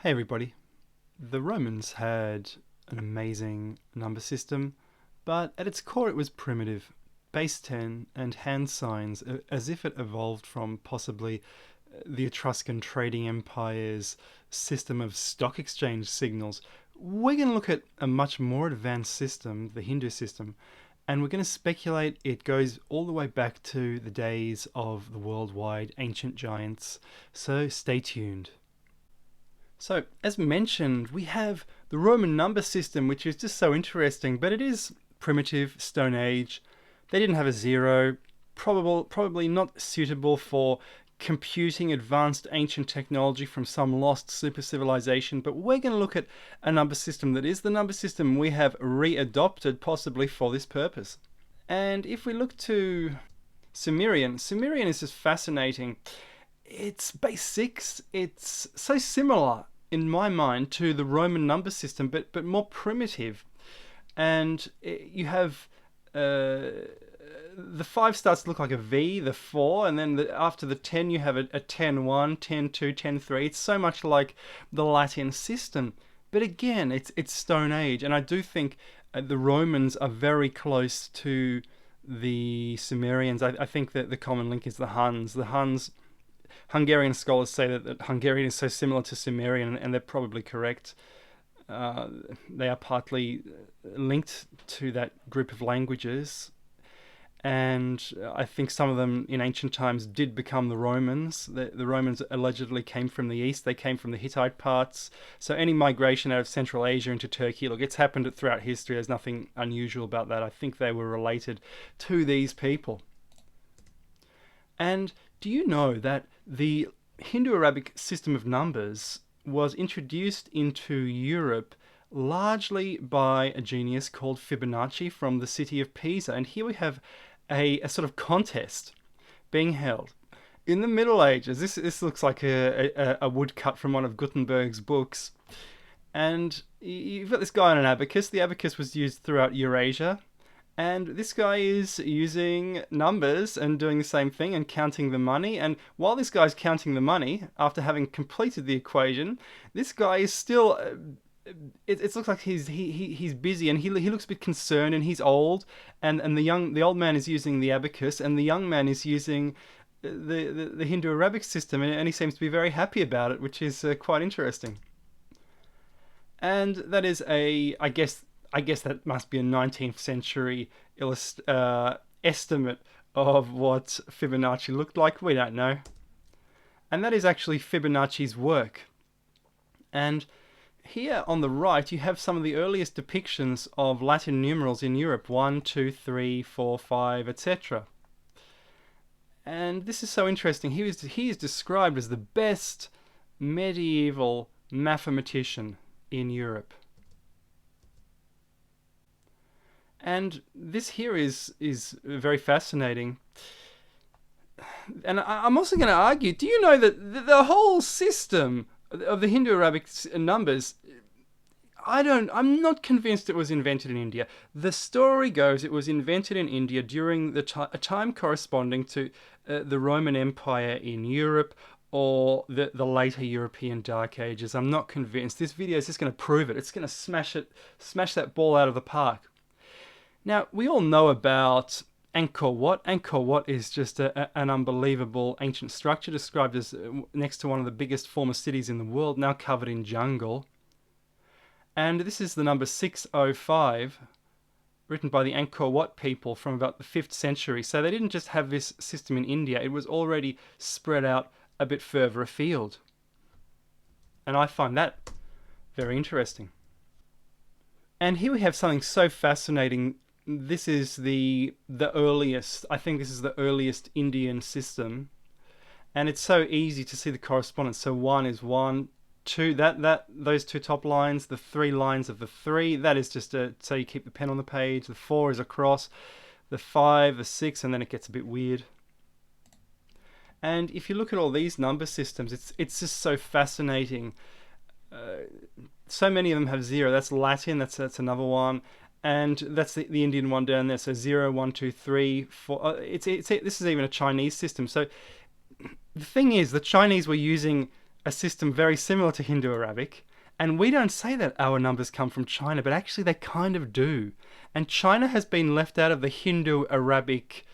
Hey everybody. The Romans had an amazing number system, but at its core it was primitive. Base 10 and hand signs, as if it evolved from possibly the Etruscan trading empire's system of stock exchange signals. We're going to look at a much more advanced system, the Hindu system, and we're going to speculate it goes all the way back to the days of the worldwide ancient giants. So stay tuned. So, as mentioned, we have the Roman number system, which is just so interesting, but it is primitive, Stone Age. They didn't have a zero, probably not suitable for computing advanced ancient technology from some lost super civilization, but we're going to look at a number system that is the number system we have readopted possibly for this purpose. And if we look to Sumerian is just fascinating. It's base 6. It's so similar in my mind to the Roman number system, but more primitive. And you have the 5 starts to look like a V, the 4, and then after the 10 you have a 10-1, 10-2, 10-3. It's so much like the Latin system. But again, it's Stone Age, and I do think the Romans are very close to the Sumerians. I think that the common link is the Huns. Hungarian scholars say that Hungarian is so similar to Sumerian, and they're probably correct. They are partly linked to that group of languages, and I think some of them in ancient times did become the Romans. The Romans allegedly came from the east. They came from the Hittite parts. So any migration out of Central Asia into Turkey, look, it's happened throughout history. There's nothing unusual about that. I think they were related to these people. And do you know that the Hindu-Arabic system of numbers was introduced into Europe largely by a genius called Fibonacci from the city of Pisa? And here we have a sort of contest being held. In the Middle Ages, this looks like a woodcut from one of Gutenberg's books. And you've got this guy on an abacus. The abacus was used throughout Eurasia. And this guy is using numbers and doing the same thing and counting the money. And while this guy's counting the money, after having completed the equation, this guy is still. It looks like he's busy, and he looks a bit concerned, and he's old. And the old man is using the abacus, and the young man is using the Hindu Arabic system, and he seems to be very happy about it, which is quite interesting. And that is I guess that must be a 19th century estimate of what Fibonacci looked like. We don't know. And that is actually Fibonacci's work. And here on the right, you have some of the earliest depictions of Latin numerals in Europe 1, 2, 3, 4, 5, etc. And this is so interesting. He is described as the best medieval mathematician in Europe. And this here is very fascinating. And I'm also going to argue, do you know that the whole system of the Hindu Arabic numbers, I'm not convinced it was invented in India. The story goes it was invented in India during a time corresponding to the Roman Empire in Europe, or the later European Dark Ages. I'm not convinced. This video is just going to prove it. It's going to smash that ball out of the park. Now, we all know about Angkor Wat. Angkor Wat is just an unbelievable ancient structure described as next to one of the biggest former cities in the world, now covered in jungle. And this is the number 605, written by the Angkor Wat people from about the 5th century. So they didn't just have this system in India, it was already spread out a bit further afield. And I find that very interesting. And here we have something so fascinating. This is the earliest, I think this is the earliest Indian system. And it's so easy to see the correspondence. So 1 is 1, 2, those 2 top lines, the 3 lines of the 3, that is just so you keep the pen on the page. The 4 is a cross, the 5, the 6, and then it gets a bit weird. And if you look at all these number systems, it's just so fascinating. So many of them have 0. That's Latin, that's another one. And that's the Indian one down there. So 0, 1, 2, 3, 4. This is even a Chinese system. So the thing is, the Chinese were using a system very similar to Hindu-Arabic. And we don't say that our numbers come from China, but actually they kind of do. And China has been left out of the Hindu-Arabic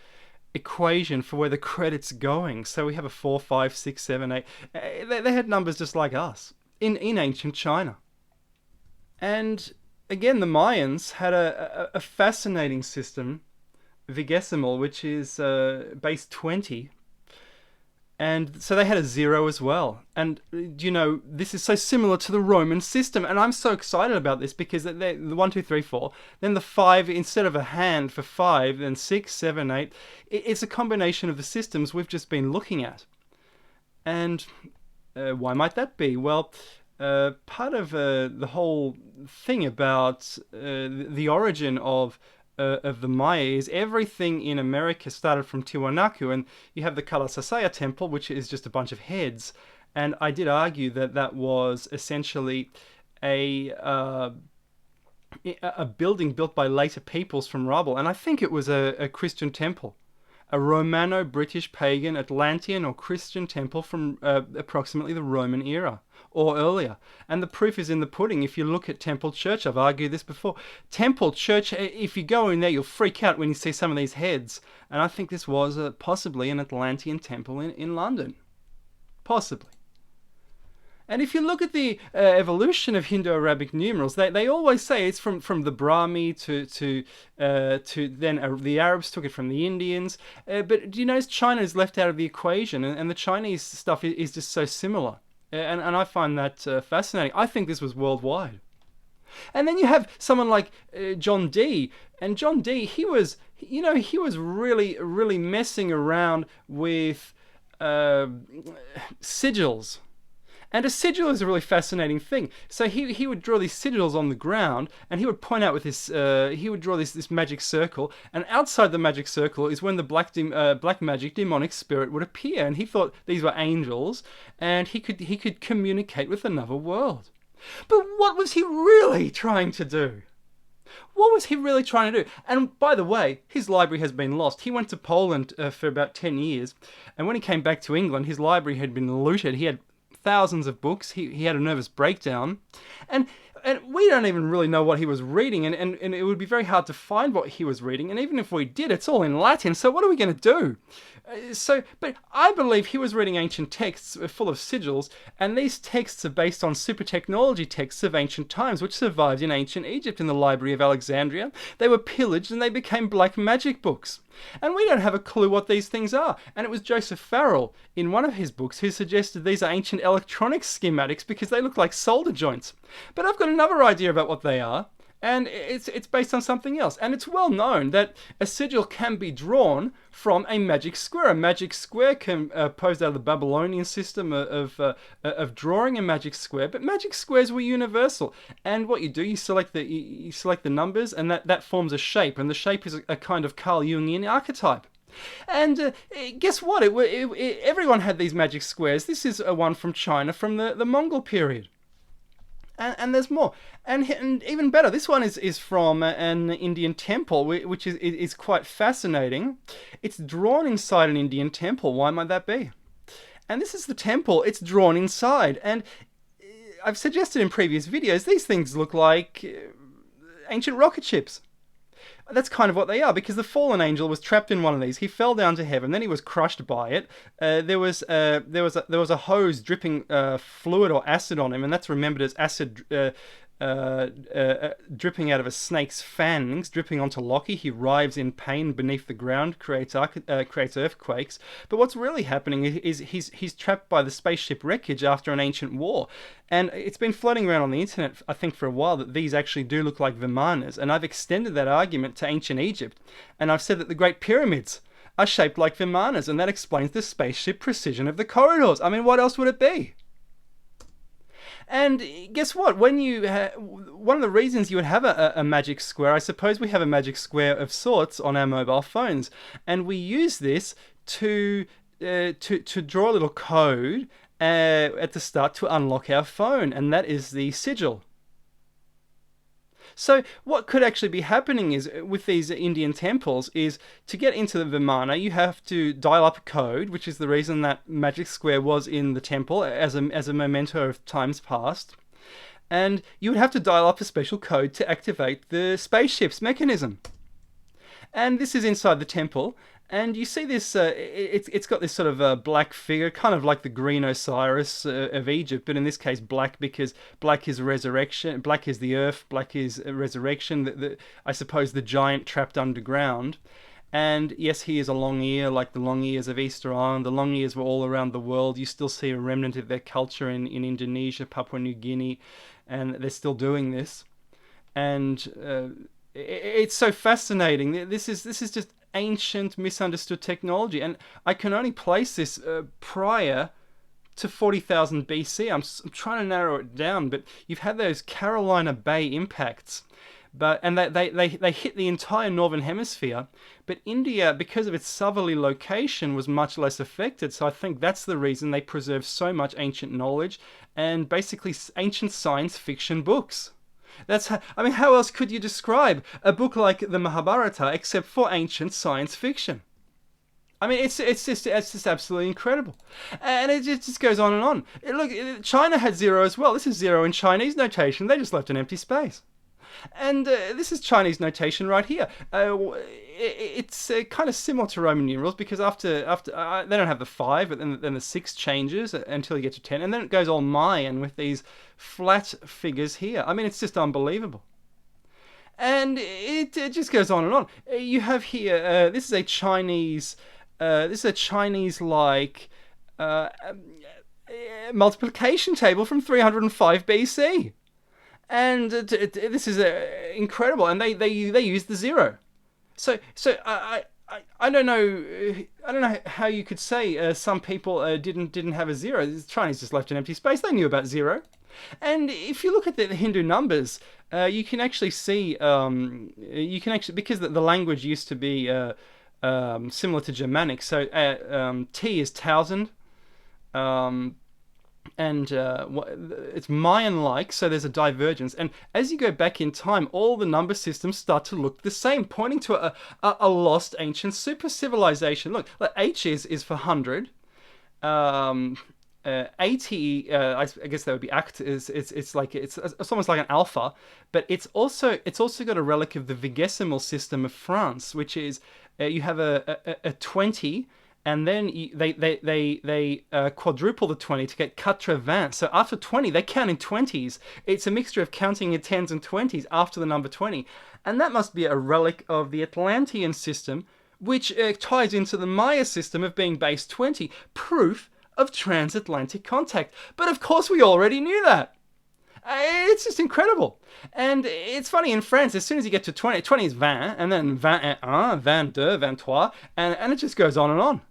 equation for where the credit's going. So we have a 4, 5, 6, 7, 8. They had numbers just like us in ancient China. And again, the Mayans had a fascinating system, vigesimal, which is base 20. And so they had a 0 as well. And this is so similar to the Roman system. And I'm so excited about this because the 1, 2, 3, 4, then the 5, instead of a hand for 5, then 6, 7, 8. It's a combination of the systems we've just been looking at. And why might that be? Well, part of the whole thing about the origin of the Maya is everything in America started from Tiwanaku, and you have the Kalasasaya temple, which is just a bunch of heads. And I did argue that was essentially a building built by later peoples from rubble, and I think it was a Christian temple. A Romano-British pagan Atlantean or Christian temple from approximately the Roman era or earlier. And the proof is in the pudding. If you look at Temple Church, I've argued this before. Temple Church, if you go in there, you'll freak out when you see some of these heads. And I think this was possibly an Atlantean temple in London. Possibly. And if you look at the evolution of Hindu-Arabic numerals, they always say it's from the Brahmi to then the Arabs took it from the Indians. But do you notice China is left out of the equation, and the Chinese stuff is just so similar. And I find that fascinating. I think this was worldwide. And then you have someone like John Dee, and John Dee, he was really, really messing around with sigils. And a sigil is a really fascinating thing. So he would draw these sigils on the ground, and he would point out with this. He would draw this magic circle, and outside the magic circle is when the black magic demonic spirit would appear. And he thought these were angels, and he could communicate with another world. But what was he really trying to do? What was he really trying to do? And by the way, his library has been lost. He went to Poland for about 10 years, and when he came back to England, his library had been looted. He had thousands of books. He had a nervous breakdown, and we don't even really know what he was reading, and it would be very hard to find what he was reading, and even if we did, it's all in Latin, so what are we going to do? But I believe he was reading ancient texts full of sigils, and these texts are based on super technology texts of ancient times, which survived in ancient Egypt in the Library of Alexandria. They were pillaged and they became black magic books. And we don't have a clue what these things are. And it was Joseph Farrell, in one of his books, who suggested these are ancient electronic schematics because they look like solder joints. But I've got another idea about what they are, and it's based on something else. And it's well known that a sigil can be drawn from a magic square. A magic square posed out of the Babylonian system of drawing a magic square, but magic squares were universal. And what you do, you select the numbers, and that forms a shape, and the shape is a kind of Carl Jungian archetype. And guess what? Everyone had these magic squares. This is one from China from the Mongol period. And there's more. And even better, this one is from an Indian temple, which is quite fascinating. It's drawn inside an Indian temple. Why might that be? And this is the temple. It's drawn inside. And I've suggested in previous videos, these things look like ancient rocket ships. That's kind of what they are, because the fallen angel was trapped in one of these. He fell down to heaven, then he was crushed by it. There was a hose dripping fluid or acid on him, and that's remembered as acid dripping out of a snake's fangs, dripping onto Loki. He writhes in pain beneath the ground, creates earthquakes. But what's really happening is he's trapped by the spaceship wreckage after an ancient war. And it's been floating around on the internet, I think, for a while, that these actually do look like Vimanas. And I've extended that argument to ancient Egypt. And I've said that the Great Pyramids are shaped like Vimanas, and that explains the spaceship precision of the corridors. I mean, what else would it be? And guess what? When one of the reasons you would have a magic square, I suppose we have a magic square of sorts on our mobile phones, and we use this to draw a little code at the start to unlock our phone, and that is the sigil. So what could actually be happening is with these Indian temples is to get into the Vimana, you have to dial up a code, which is the reason that magic square was in the temple as a memento of times past. And you would have to dial up a special code to activate the spaceship's mechanism. And this is inside the temple. And you see this, it's got this sort of black figure, kind of like the green Osiris of Egypt, but in this case black because black is resurrection, black is the earth, black is resurrection, I suppose the giant trapped underground. And yes, he is a long ear, like the long ears of Easter Island. The long ears were all around the world. You still see a remnant of their culture in Indonesia, Papua New Guinea, and they're still doing this. And it's so fascinating. This is just ancient, misunderstood technology, and I can only place this prior to 40,000 BC. I'm trying to narrow it down, but you've had those Carolina Bay impacts, and they hit the entire northern hemisphere. But India, because of its southerly location, was much less affected. So I think that's the reason they preserve so much ancient knowledge and basically ancient science fiction books. How else could you describe a book like the Mahabharata except for ancient science fiction? I mean, it's just absolutely incredible, and it just goes on and on. Look, China had zero as well. This is zero in Chinese notation. They just left an empty space, and this is Chinese notation right here. It's kind of similar to Roman numerals because after they don't have the 5, but then the 6 changes until you get to 10, and then it goes all Mayan with these flat figures here. I mean, it's just unbelievable. And it just goes on and on. You have here, this is a Chinese like multiplication table from 305 BC. And this is incredible, and they use the 0. So I don't know how you could say some people didn't have a 0. The Chinese just left an empty space. They knew about 0. And if you look at the Hindu numbers, you can actually see because the language used to be similar to Germanic. So T is 1000. And it's Mayan-like, so there's a divergence. And as you go back in time, all the number systems start to look the same, pointing to a lost ancient super civilization. Look, H is for 100. 80, I guess that would be act. It's almost like an alpha, but it's also got a relic of the vigesimal system of France, which is you have a 20. And then they quadruple the 20 to get 80. So after 20, they count in 20s. It's a mixture of counting in 10s and 20s after the number 20. And that must be a relic of the Atlantean system, which ties into the Maya system of being base 20, proof of transatlantic contact. But of course we already knew that. It's just incredible. And it's funny, in France, as soon as you get to 20, 20 is 20, and then 21, 22, 23, and it just goes on and on.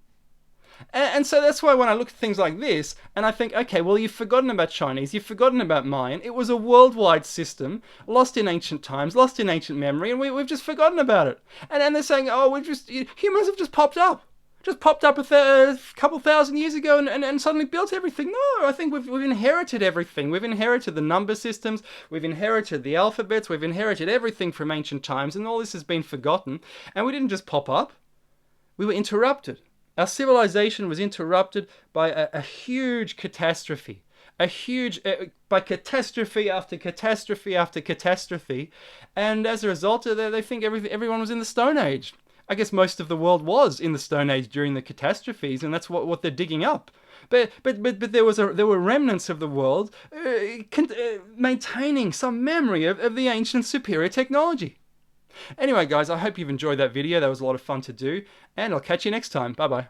And so that's why when I look at things like this, and I think, okay, well, you've forgotten about Chinese, you've forgotten about Mayan. It was a worldwide system, lost in ancient times, lost in ancient memory, and we've just forgotten about it. And they're saying, oh, humans have just popped up a couple thousand years ago and suddenly built everything. No, I think we've inherited everything. We've inherited the number systems, we've inherited the alphabets, we've inherited everything from ancient times, and all this has been forgotten. And we didn't just pop up, we were interrupted. Our civilization was interrupted by a huge catastrophe. By catastrophe after catastrophe after catastrophe. And as a result, they think everyone was in the Stone Age. I guess most of the world was in the Stone Age during the catastrophes, and that's what they're digging up. But there were remnants of the world maintaining some memory of the ancient superior technology. Anyway, guys, I hope you've enjoyed that video. That was a lot of fun to do, and I'll catch you next time. Bye-bye.